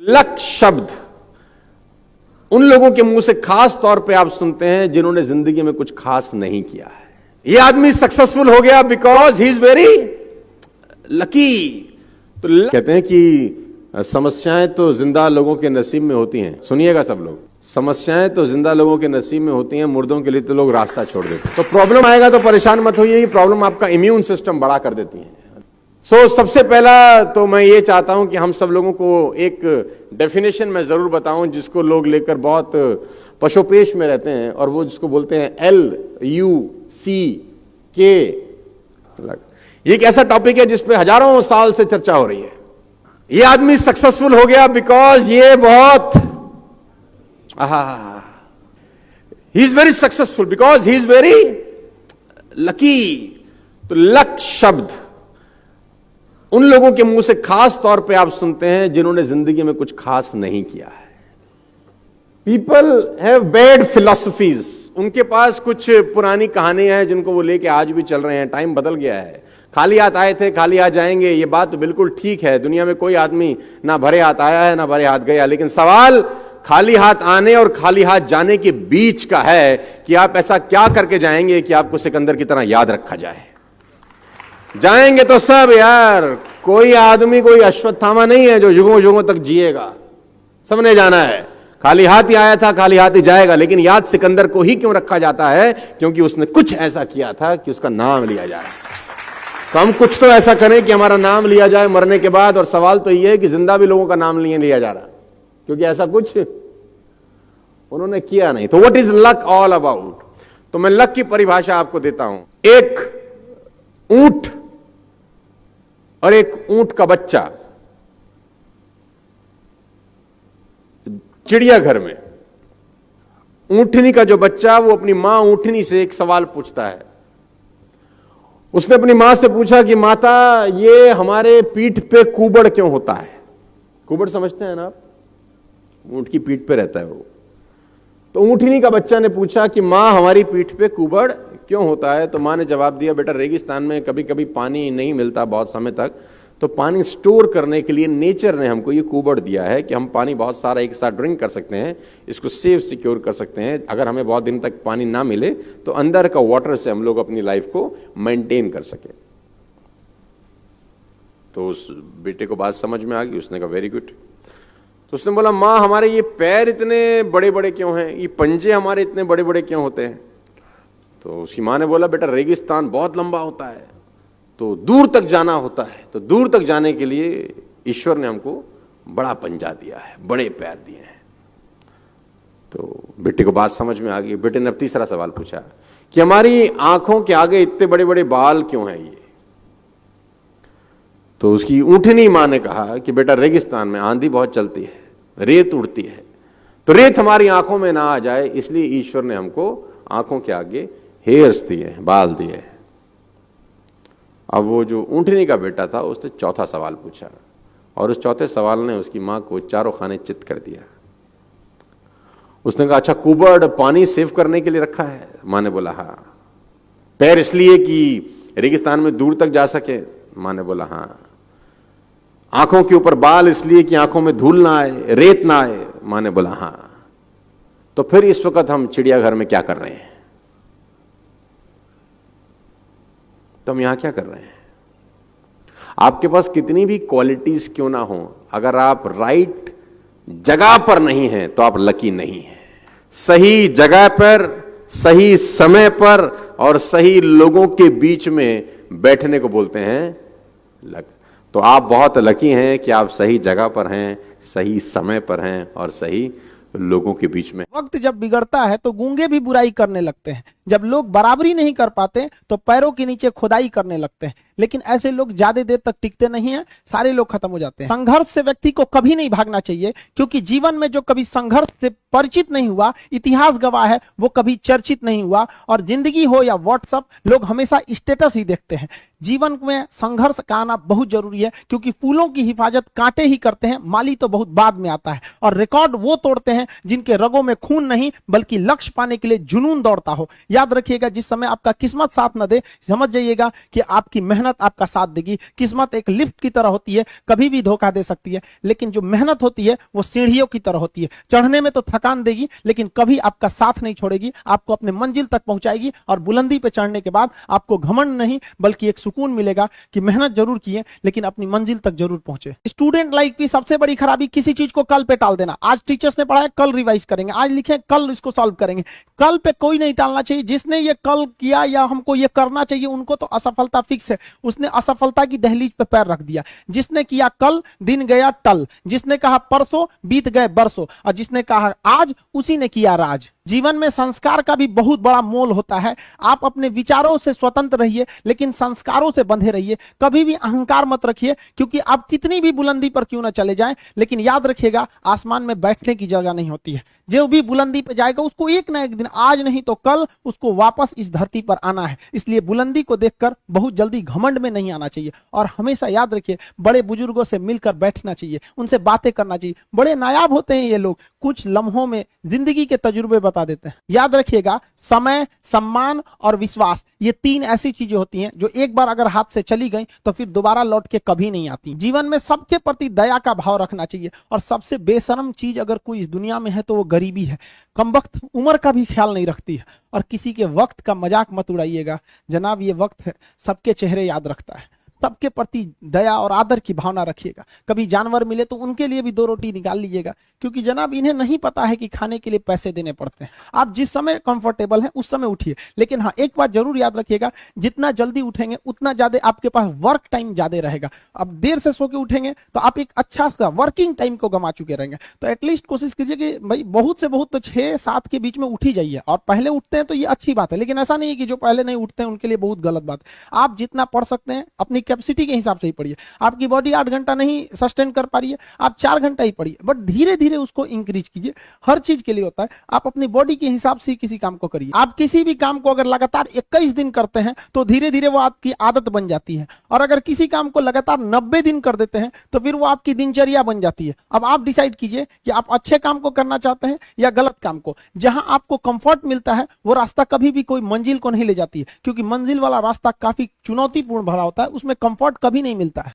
Luck शब्द उन लोगों के मुंह से खास तौर पे आप सुनते हैं जिन्होंने जिंदगी में कुछ खास नहीं किया है। ये आदमी सक्सेसफुल हो गया because he is very lucky. तो कहते हैं कि समस्याएं तो जिंदा लोगों के नसीब में होती हैं। सुनिएगा सब लोग, समस्याएं तो जिंदा लोगों के नसीब में होती हैं, मुर्दों के लिए तो लोग रास्ता छोड़ देते हैं। तो प्रॉब्लम आएगा तो परेशान मत होइए, प्रॉब्लम आपका इम्यून सिस्टम बड़ा कर देती है। सबसे पहला तो मैं ये चाहता हूं कि हम सब लोगों को एक डेफिनेशन मैं जरूर बताऊं जिसको लोग लेकर बहुत पशोपेश में रहते हैं, और वो जिसको बोलते हैं LUCK। ये एक ऐसा टॉपिक है जिसपे हजारों साल से चर्चा हो रही है। ये आदमी सक्सेसफुल हो गया बिकॉज ये बहुत he is very successful because he is very lucky. तो लक शब्द उन लोगों के मुंह से खास तौर पे आप सुनते हैं जिन्होंने जिंदगी में कुछ खास नहीं किया है। पीपल हैव बैड फिलॉसफीज, उनके पास कुछ पुरानी कहानियां हैं जिनको वो लेके आज भी चल रहे हैं। टाइम बदल गया है, खाली हाथ आए थे खाली हाथ जाएंगे, ये बात तो बिल्कुल ठीक है। दुनिया में कोई आदमी ना भरे हाथ आया है ना भरे हाथ गया, लेकिन सवाल खाली हाथ आने और खाली हाथ जाने के बीच का है कि आप ऐसा क्या करके जाएंगे कि आपको सिकंदर की तरह याद रखा जाए। जाएंगे तो सब यार, कोई आदमी कोई अश्वत्थामा नहीं है जो युगों युगों तक जिएगा। सबने जाना है, खाली हाथ ही आया था खाली हाथ ही जाएगा। लेकिन याद सिकंदर को ही क्यों रखा जाता है? क्योंकि उसने कुछ ऐसा किया था कि उसका नाम लिया जाए। तो हम कुछ तो ऐसा करें कि हमारा नाम लिया जाए मरने के बाद। और सवाल तो यह है कि जिंदा भी लोगों का नाम नहीं लिया जा रहा, क्योंकि ऐसा कुछ उन्होंने किया नहीं। तो what is luck all about? तो मैं लक की परिभाषा आपको देता हूं। एक ऊंट और एक ऊंट का बच्चा चिड़ियाघर में, ऊंटनी का जो बच्चा वो अपनी मां ऊंटनी से एक सवाल पूछता है। उसने अपनी मां से पूछा कि माता, ये हमारे पीठ पे कुबड़ क्यों होता है? कुबड़ समझते हैं ना आप? ऊंट की पीठ पे रहता है वो। तो ऊंटनी का बच्चा ने पूछा कि मां, हमारी पीठ पे कुबड़ क्यों होता है? तो मां ने जवाब दिया, बेटा रेगिस्तान में कभी कभी पानी नहीं मिलता बहुत समय तक, तो पानी स्टोर करने के लिए नेचर ने हमको ये कुबड़ दिया है कि हम पानी बहुत सारा एक साथ ड्रिंक कर सकते हैं, इसको सेफ सिक्योर कर सकते हैं। अगर हमें बहुत दिन तक पानी ना मिले तो अंदर का वाटर से हम लोग अपनी लाइफ को मेंटेन कर सके। तो उस बेटे को बात समझ में आ गई, उसने कहा वेरी गुड। तो उसने बोला, माँ हमारे ये पैर इतने बड़े बड़े क्यों हैं, ये पंजे हमारे इतने बड़े बड़े क्यों होते हैं? तो उसकी माँ ने बोला, बेटा रेगिस्तान बहुत लंबा होता है तो दूर तक जाना होता है, तो दूर तक जाने के लिए ईश्वर ने हमको बड़ा पंजा दिया है, बड़े पैर दिए हैं। तो बेटे को बात समझ में आ गई। बेटे ने अब तीसरा सवाल पूछा कि हमारी आंखों के आगे इतने बड़े बड़े बाल क्यों हैं ये? तो उसकी ऊंटनी मां ने कहा कि बेटा रेगिस्तान में आंधी बहुत चलती है, रेत उड़ती है, तो रेत हमारी आंखों में ना आ जाए इसलिए ईश्वर ने हमको आंखों के आगे हेयर्स दिए, बाल दिए। अब वो जो ऊंटनी का बेटा था उसने चौथा सवाल पूछा, और उस चौथे सवाल ने उसकी मां को चारों खाने चित कर दिया। उसने कहा, अच्छा कुबड़ पानी सेव करने के लिए रखा है? मां ने बोला हाँ। पैर इसलिए कि रेगिस्तान में दूर तक जा सके? मां ने बोला हाँ। आंखों के ऊपर बाल इसलिए कि आंखों में धूल ना आए, रेत ना आए? मां ने बोला हाँ। तो फिर इस वक्त हम चिड़ियाघर में क्या कर रहे हैं? तो हम यहां क्या कर रहे हैं? आपके पास कितनी भी क्वालिटीज क्यों ना हो, अगर आप राइट जगह पर नहीं हैं तो आप लकी नहीं हैं। सही जगह पर, सही समय पर और सही लोगों के बीच में बैठने को बोलते हैं लक। तो आप बहुत लकी हैं कि आप सही जगह पर हैं, सही समय पर हैं और सही लोगों के बीच में। वक्त जब बिगड़ता है तो गूंगे भी बुराई करने लगते हैं। जब लोग बराबरी नहीं कर पाते तो पैरों के नीचे खुदाई करने लगते हैं। लेकिन ऐसे लोग ज्यादा देर तक टिकते नहीं हैं, सारे लोग खत्म हो जाते हैं। संघर्ष से व्यक्ति को कभी नहीं भागना चाहिए, क्योंकि जीवन में जो कभी संघर्ष से परिचित नहीं हुआ, इतिहास गवाह है, वो कभी चर्चित नहीं हुआ। और जिंदगी हो या व्हाट्सएप, लोग हमेशा स्टेटस ही देखते हैं। जीवन में संघर्ष का आना बहुत जरूरी है, क्योंकि फूलों की हिफाजत कांटे ही करते हैं, माली तो बहुत बाद में आता है। और रिकॉर्ड वो तोड़ते हैं जिनके रगों में खून नहीं बल्कि लक्ष्य पाने के लिए जुनून दौड़ता हो। याद रखिएगा, जिस समय आपका किस्मत साथ न दे, समझ जाइएगा कि आपकी मेहनत आपका साथ देगी। किस्मत एक लिफ्ट की तरह होती है, कभी भी धोखा दे सकती है, लेकिन जो मेहनत होती है वो सीढ़ियों की तरह होती है। चढ़ने में तो थकान देगी, लेकिन कभी आपका साथ नहीं छोड़ेगी, आपको अपने मंजिल तक पहुंचाएगी। और बुलंदी पे चढ़ने के बाद आपको घमंड नहीं बल्कि एक सुकून मिलेगा कि मेहनत जरूर किए लेकिन अपनी मंजिल तक जरूर पहुंचे। स्टूडेंट लाइफ की सबसे बड़ी खराबी किसी चीज को कल पे टाल देना। आज टीचर्स ने पढ़ाया, कल रिवाइज करेंगे, आज लिखे कल इसको सॉल्व करेंगे। कल पे कोई नहीं टालना चाहिए। जिसने ये कल किया या हमको ये करना चाहिए, उनको तो असफलता फिक्स है, उसने असफलता की दहलीज पे पैर रख दिया। जिसने किया कल, दिन गया टल। जिसने कहा परसों, बीत गए बरसों। और जिसने कहा आज, उसी ने किया राज। जीवन में संस्कार का भी बहुत बड़ा मोल होता है। आप अपने विचारों से स्वतंत्र रहिए, लेकिन संस्कारों से बंधे रहिए। कभी भी अहंकार मत रखिए, क्योंकि आप कितनी भी बुलंदी पर क्यों ना चले जाएं, लेकिन याद रखिएगा आसमान में बैठने की जगह नहीं होती है। जो भी बुलंदी पे जाएगा उसको एक ना एक दिन, आज नहीं तो कल, उसको वापस इस धरती पर आना है। इसलिए बुलंदी को देखकर बहुत जल्दी घमंड में नहीं आना चाहिए। और हमेशा याद रखिए, बड़े बुजुर्गों से मिलकर बैठना चाहिए, उनसे बातें करना चाहिए। बड़े नायाब होते हैं ये लोग, कुछ लम्हों में जिंदगी के तजुर्बे बता देते हैं। याद रखिएगा, समय, सम्मान और विश्वास, ये तीन ऐसी चीजें होती हैं जो एक बार अगर हाथ से चली गई तो फिर दोबारा लौट के कभी नहीं आती। जीवन में सबके प्रति दया का भाव रखना चाहिए। और सबसे बेशर्म चीज अगर कोई इस दुनिया में है तो वो गरीबी है। कमबख्त उम्र का भी ख्याल नहीं रखती है। और किसी के वक्त का मजाक मत उड़ाइएगा जनाब, ये वक्त है, सबके चेहरे याद रखता है। सबके प्रति दया और आदर की भावना रखिएगा। कभी जानवर मिले तो उनके लिए भी 2 रोटी निकाल लीजिएगा, क्योंकि जनाब इन्हें नहीं पता है कि खाने के लिए पैसे देने पड़ते हैं। आप जिस समय कंफर्टेबल हैं उस समय उठिए, लेकिन हाँ एक बात जरूर याद रखिएगा, जितना जल्दी उठेंगे उतना ज्यादा आपके पास वर्क टाइम ज्यादा रहेगा। अब देर से सो के उठेंगे तो आप एक अच्छा सा वर्किंग टाइम को गंवा चुके रहेंगे। तो एटलीस्ट कोशिश कीजिए कि भाई बहुत से बहुत तो 6-7 के बीच में उठ ही जाइए। और पहले उठते हैं तो ये अच्छी बात है, लेकिन ऐसा नहीं है कि जो पहले नहीं उठते हैं उनके लिए बहुत गलत बात है। आप जितना पढ़ सकते हैं अपनी कैपेसिटी के हिसाब से ही पढ़िए। आपकी बॉडी 8 घंटा नहीं सस्टेन कर पा रही है, आप 4 घंटा ही पढ़िए, बट धीरे धीरे उसको इंक्रीज कीजिए। हर चीज के लिए होता है, आप अपनी बॉडी के हिसाब से ही किसी काम को करिए। आप किसी भी काम को अगर लगातार 21 दिन करते हैं तो धीरे धीरे वो आपकी आदत बन जाती है। और अगर किसी काम को लगातार 90 दिन कर देते हैं तो फिर वो आपकी दिनचर्या बन जाती है। अब आप डिसाइड कीजिए कि आप अच्छे काम को करना चाहते हैं या गलत काम को। जहां आपको कंफर्ट मिलता है वो रास्ता कभी भी कोई मंजिल को नहीं ले जाती है, क्योंकि मंजिल वाला रास्ता काफी चुनौतीपूर्ण भरा होता है, उसमें कंफर्ट कभी नहीं मिलता है।